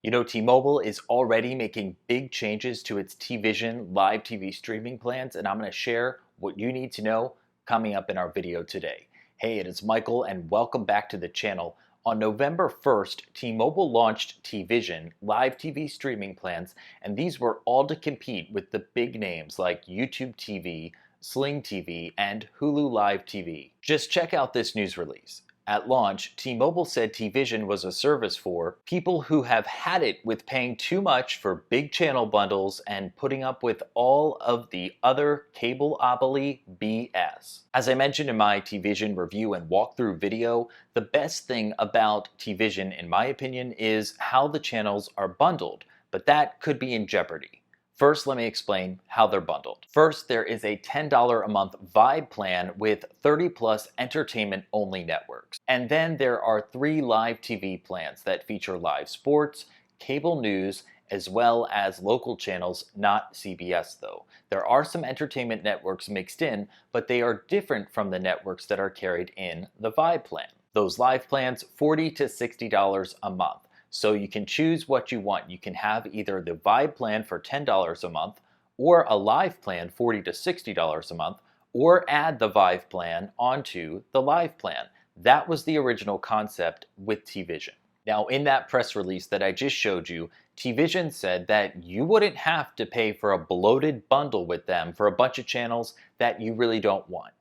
You know, T-Mobile is already making big changes to its TVision live TV streaming plans, and I'm going to share what you need to know coming up in our video today. Hey, it is Michael, and welcome back to the channel. On November 1st, T-Mobile launched TVision live TV streaming plans, and these were all to compete with the big names like YouTube TV, Sling TV, and Hulu Live TV. Just check out this news release. At launch, T-Mobile said TVision was a service for people who have had it with paying too much for big channel bundles and putting up with all of the other cable-opoly BS. As I mentioned in my TVision review and walkthrough video, the best thing about TVision, in my opinion, is how the channels are bundled, but that could be in jeopardy. First, let me explain how they're bundled. First, there is a $10 a month Vibe plan with 30+ entertainment-only networks. And then there are 3 live TV plans that feature live sports, cable news, as well as local channels, not CBS though. There are some entertainment networks mixed in, but they are different from the networks that are carried in the Vibe plan. Those live plans, $40 to $60 a month. So you can choose what you want. You can have either the Vibe plan for $10 a month, or a live plan $40 to $60 a month, or add the Vibe plan onto the live plan. That was the original concept with TVision. Now, in that press release that I just showed you, TVision said that you wouldn't have to pay for a bloated bundle with them for a bunch of channels that you really don't want.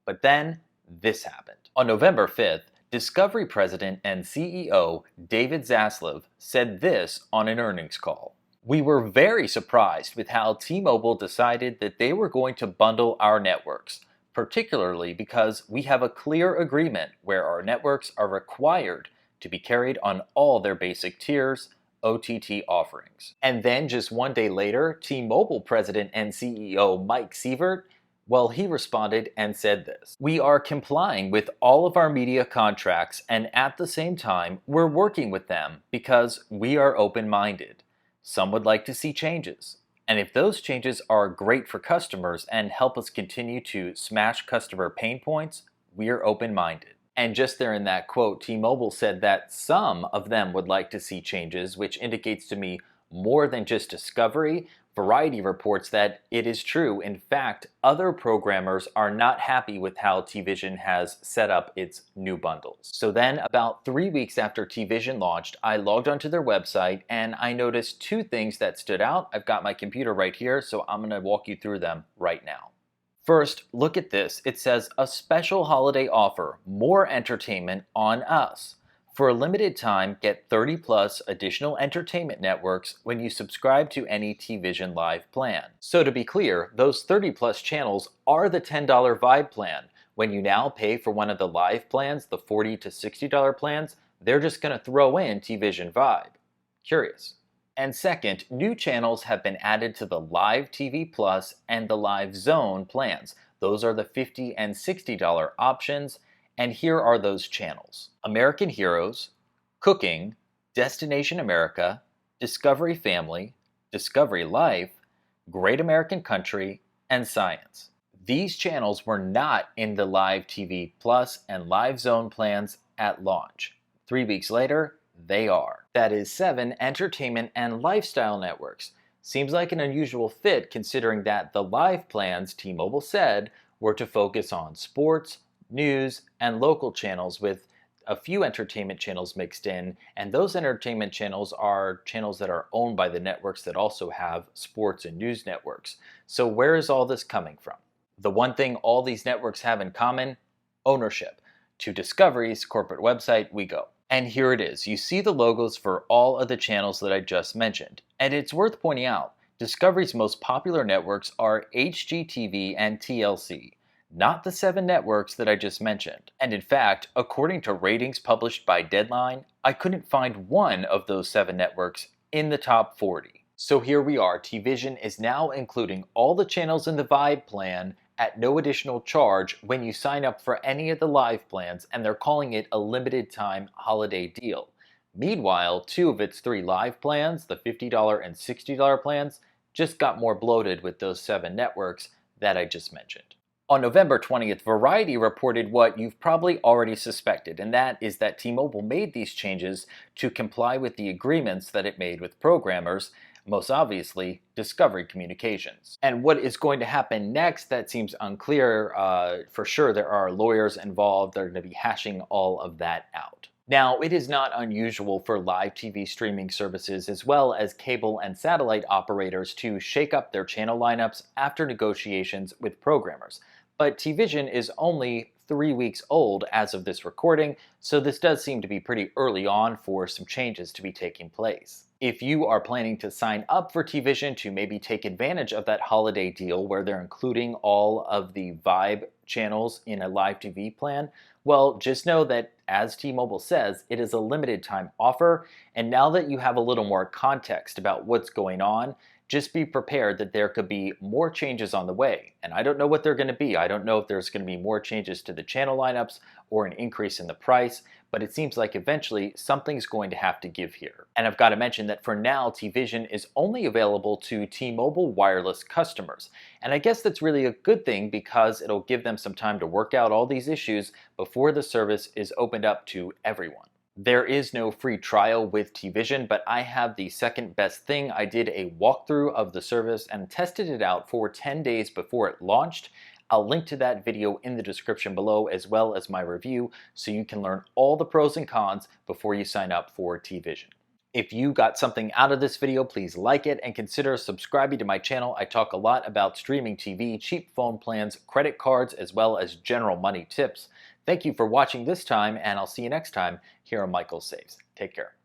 But then this happened. On November 5th, Discovery President and CEO David Zaslav said this on an earnings call. "We were very surprised with how T-Mobile decided that they were going to bundle our networks, particularly because we have a clear agreement where our networks are required to be carried on all their basic tiers, OTT offerings." And then just one day later, T-Mobile President and CEO Mike Sievert, well, he responded and said this: "We are complying with all of our media contracts, and at the same time, we're working with them because we are open-minded. Some would like to see changes. And if those changes are great for customers and help us continue to smash customer pain points, we're open-minded." And just there in that quote, T-Mobile said that some of them would like to see changes, which indicates to me more than just Discovery. Variety reports that it is true. In fact, other programmers are not happy with how TVision has set up its new bundles. So then, about 3 weeks after TVision launched, I logged onto their website and I noticed 2 things that stood out. I've got my computer right here, so I'm going to walk you through them right now. First, look at this. It says, "A special holiday offer, more entertainment on us. For a limited time, get 30+ additional entertainment networks when you subscribe to any TVision Live plan." So to be clear, those 30+ channels are the $10 Vibe plan. When you now pay for one of the live plans, the $40 to $60 plans, they're just going to throw in TVision Vibe. Curious. And second, new channels have been added to the Live TV Plus and the Live Zone plans. Those are the $50 and $60 options. And here are those channels: American Heroes, Cooking, Destination America, Discovery Family, Discovery Life, Great American Country, and Science. These channels were not in the Live TV Plus and Live Zone plans at launch. 3 weeks later, they are. That is 7 entertainment and lifestyle networks. Seems like an unusual fit considering that the live plans, T-Mobile said, were to focus on sports, news, and local channels with a few entertainment channels mixed in, and those entertainment channels are channels that are owned by the networks that also have sports and news networks. So where is all this coming from? The one thing all these networks have in common: ownership. To Discovery's corporate website we go. And here it is. You see the logos for all of the channels that I just mentioned. And it's worth pointing out, Discovery's most popular networks are HGTV and TLC. Not the 7 networks that I just mentioned. And in fact, according to ratings published by Deadline, I couldn't find one of those 7 networks in the top 40. So here we are. TVision is now including all the channels in the Vibe plan at no additional charge when you sign up for any of the live plans, and they're calling it a limited time holiday deal. Meanwhile, 2 of its 3 live plans, the $50 and $60 plans, just got more bloated with those 7 networks that I just mentioned. On November 20th, Variety reported what you've probably already suspected, and that is that T-Mobile made these changes to comply with the agreements that it made with programmers, most obviously Discovery Communications. And what is going to happen next, that seems unclear. For sure, there are lawyers involved. They're going to be hashing all of that out. Now, it is not unusual for live TV streaming services as well as cable and satellite operators to shake up their channel lineups after negotiations with programmers. But TVision is only 3 weeks old as of this recording, so this does seem to be pretty early on for some changes to be taking place. If you are planning to sign up for TVision to maybe take advantage of that holiday deal where they're including all of the Vibe channels in a live TV plan, well, just know that, as T-Mobile says, it is a limited time offer, and now that you have a little more context about what's going on, just be prepared that there could be more changes on the way. And I don't know what they're going to be. I don't know if there's going to be more changes to the channel lineups or an increase in the price, but it seems like eventually something's going to have to give here. And I've got to mention that for now, TVision is only available to T-Mobile wireless customers. And I guess that's really a good thing because it'll give them some time to work out all these issues before the service is opened up to everyone. There is no free trial with TVision, but I have the second best thing. I did a walkthrough of the service and tested it out for 10 days before it launched. I'll link to that video in the description below as well as my review so you can learn all the pros and cons before you sign up for TVision. If you got something out of this video, please like it and consider subscribing to my channel. I talk a lot about streaming TV, cheap phone plans, credit cards, as well as general money tips. Thank you for watching this time, and I'll see you next time here on Michael Saves. Take care.